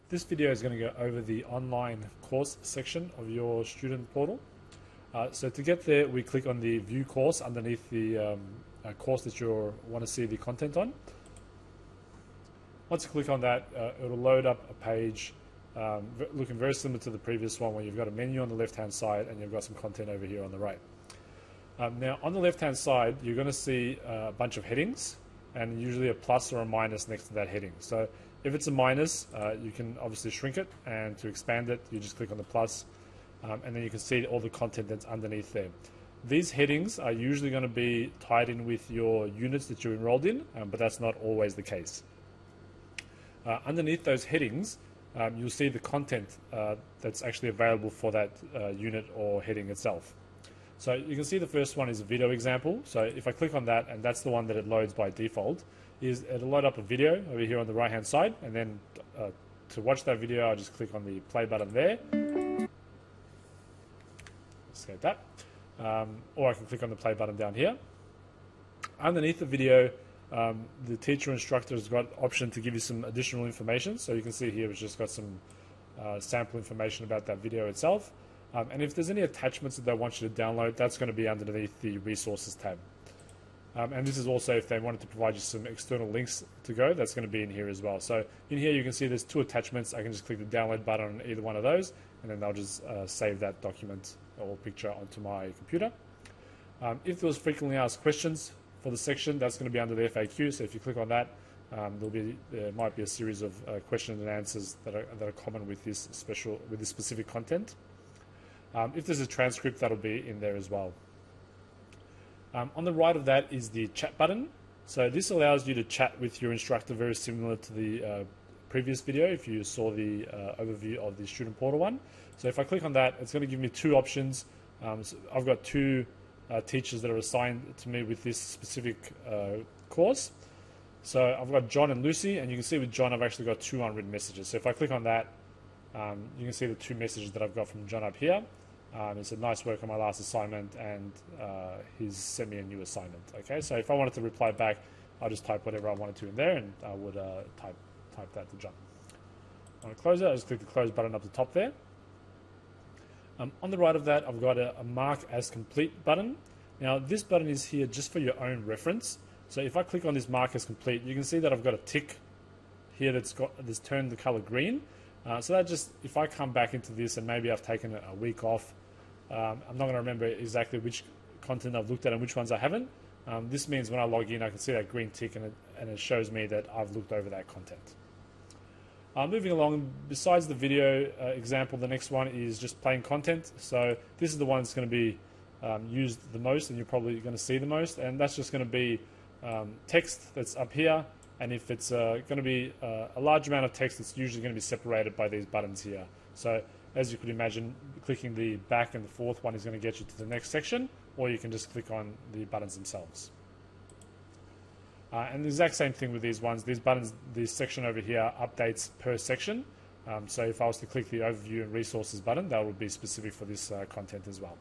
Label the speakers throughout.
Speaker 1: This video is going to go over the online course section of your student portal. So to get there, we click on the view course underneath the course that you want to see the content on. Once you click on that, it'll load up a page looking very similar to the previous one, where you've got a menu on the left hand side and you've got some content over here on the right. Now on the left hand side, you're going to see a bunch of headings and usually a plus or a minus next to that heading. So if it's a minus, you can obviously shrink it, and to expand it, you just click on the plus, and then you can see all the content that's underneath there. These headings are usually going to be tied in with your units that you're enrolled in, but that's not always the case. Underneath those headings, you'll see the content that's actually available for that unit or heading itself. So you can see the first one is a video example. So if I click on that, and that's the one that it loads by default, it'll load up a video over here on the right hand side, and then to watch that video, I'll just click on the play button there. Escape that. Or I can click on the play button down here. Underneath the video, the teacher instructor has got option to give you some additional information. So you can see here it's just got some sample information about that video itself. And if there's any attachments that they want you to download, that's going to be underneath the resources tab. And this is also if they wanted to provide you some external links to go, that's going to be in here as well. So in here you can see there's two attachments. I can just click the download button on either one of those, and then they'll just save that document or picture onto my computer. If there was frequently asked questions for the section, that's going to be under the FAQ. So if you click on that, there might be a series of questions and answers that are common with this specific content. If there's a transcript, that'll be in there as well. On the right of that is the chat button. So this allows you to chat with your instructor, very similar to the previous video if you saw the overview of the student portal one. So if I click on that, it's going to give me two options. So I've got two teachers that are assigned to me with this specific course. So I've got John and Lucy, and you can see with John I've actually got two unwritten messages. So if I click on that, you can see the two messages that I've got from John up here. He said, "Nice work on my last assignment," and he's sent me a new assignment. Okay, so if I wanted to reply back, I'll just type whatever I wanted to in there, and I would type that to John. I want to close it. I just click the close button up the top there. On the right of that, I've got a mark as complete button. Now this button is here just for your own reference. So if I click on this mark as complete, you can see that I've got a tick here that's turned the color green. So that just, if I come back into this and maybe I've taken a week off, I'm not going to remember exactly which content I've looked at and which ones I haven't. This means when I log in, I can see that green tick, and it shows me that I've looked over that content. Moving along, besides the video example, the next one is just plain content. So this is the one that's going to be used the most, and you're probably going to see the most, and that's just going to be text that's up here. And if it's going to be a large amount of text, it's usually going to be separated by these buttons here. So as you could imagine, clicking the back and the fourth one is going to get you to the next section, or you can just click on the buttons themselves. And the exact same thing with these ones. These buttons, this section over here updates per section. So if I was to click the overview and resources button, that would be specific for this content as well.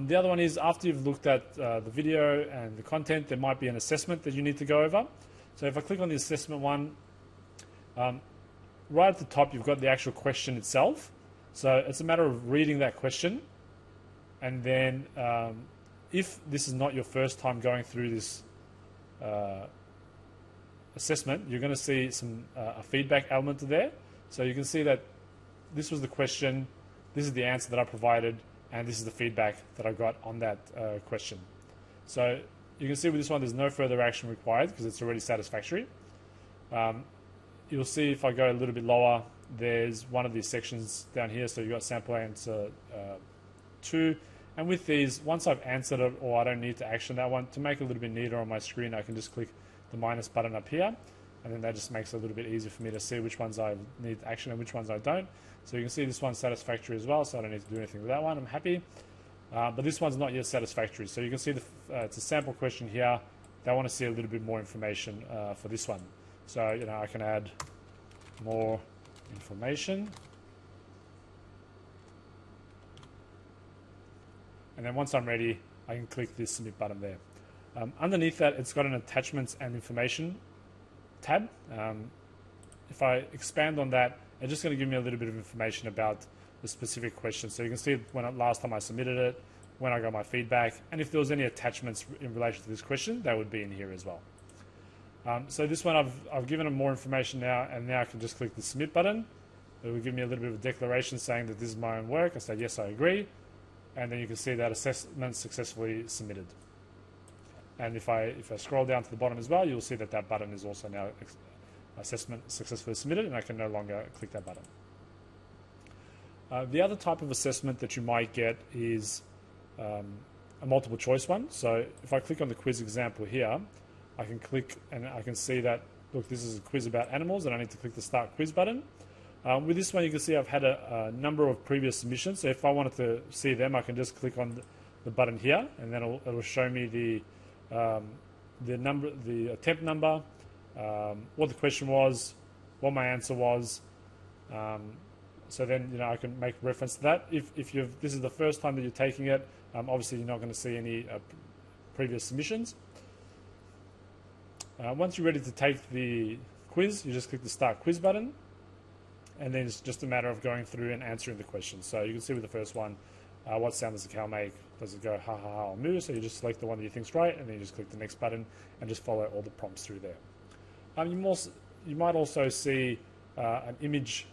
Speaker 1: The other one is, after you've looked at the video and the content, there might be an assessment that you need to go over. So if I click on the assessment one, right at the top you've got the actual question itself. So it's a matter of reading that question, and then if this is not your first time going through this assessment, you're going to see a feedback element there. So you can see that this was the question, this is the answer that I provided, and this is the feedback that I got on that question. So you can see with this one, there's no further action required because it's already satisfactory. You'll see if I go a little bit lower, there's one of these sections down here. So you've got sample answer 2. And with these, once I've answered it, or I don't need to action that one, to make it a little bit neater on my screen, I can just click the minus button up here. And then that just makes it a little bit easier for me to see which ones I need action and which ones I don't. So you can see this one's satisfactory as well, so I don't need to do anything with that one. I'm happy. But this one's not yet satisfactory. So you can see it's a sample question here. They want to see a little bit more information for this one. So I can add more information. And then once I'm ready, I can click this submit button there. Underneath that, it's got an attachments and information tab. if I expand on that, it's just going to give me a little bit of information about the specific question. So you can see when last time I submitted it, when I got my feedback, and if there was any attachments in relation to this question, that would be in here as well. So this one I've given them more information now, and now I can just click the submit button. It will give me a little bit of a declaration saying that this is my own work. I say yes, I agree, and then you can see that assessment successfully submitted. And if I scroll down to the bottom as well, you'll see that that button is also now assessment successfully submitted, and I can no longer click that button. The other type of assessment that you might get is a multiple choice one. So if I click on the quiz example here, I can click and I can see that, look, this is a quiz about animals, and I need to click the start quiz button. With this one, you can see I've had a number of previous submissions. So if I wanted to see them, I can just click on the button here, and then it'll show me the number, the attempt number, what the question was, what my answer was. So then I can make reference to that. If this is the first time that you're taking it, obviously you're not going to see any previous submissions. Once you're ready to take the quiz, you just click the start quiz button, and then it's just a matter of going through and answering the questions. So you can see with the first one, what sound does the cow make? Does it go ha ha ha or moo? So you just select the one that you think's right, and then you just click the next button and just follow all the prompts through there. You might also see an image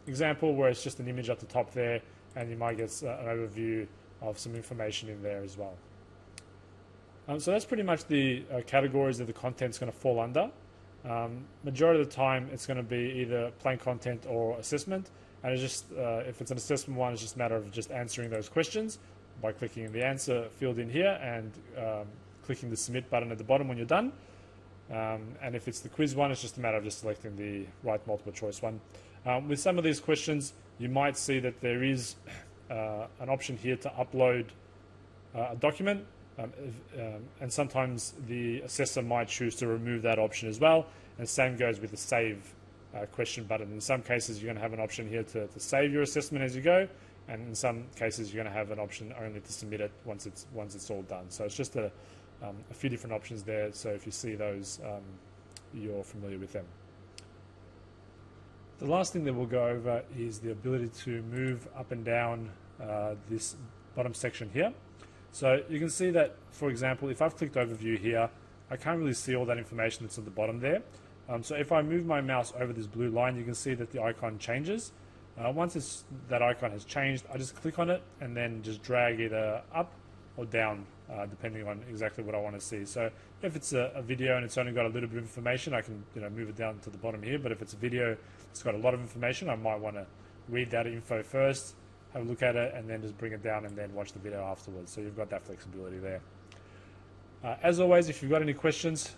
Speaker 1: example where it's just an image at the top there, and you might get an overview of some information in there as well. So that's pretty much the categories that the content's going to fall under. Majority of the time, it's going to be either plain content or assessment. And it's just, if it's an assessment one, it's just a matter of just answering those questions by clicking the answer field in here and clicking the submit button at the bottom when you're done. And if it's the quiz one, it's just a matter of just selecting the right multiple choice one. With some of these questions, you might see that there is an option here to upload a document. And sometimes the assessor might choose to remove that option as well. And same goes with the save question button. In some cases, you're going to have an option here to save your assessment as you go, and in some cases, you're going to have an option only to submit it once it's all done. So it's just a few different options there. So if you see those, you're familiar with them. The last thing that we'll go over is the ability to move up and down this bottom section here. So you can see that, for example, if I've clicked overview here, I can't really see all that information that's at the bottom there. So if I move my mouse over this blue line, you can see that the icon changes. Once that icon has changed, I just click on it and then just drag either up or down, depending on exactly what I want to see. So if it's a video and it's only got a little bit of information, I can move it down to the bottom here. But if it's a video that's got a lot of information, I might want to read that info first, have a look at it, and then just bring it down and then watch the video afterwards. So you've got that flexibility there. As always, if you've got any questions,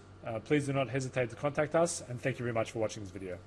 Speaker 1: please do not hesitate to contact us, and thank you very much for watching this video.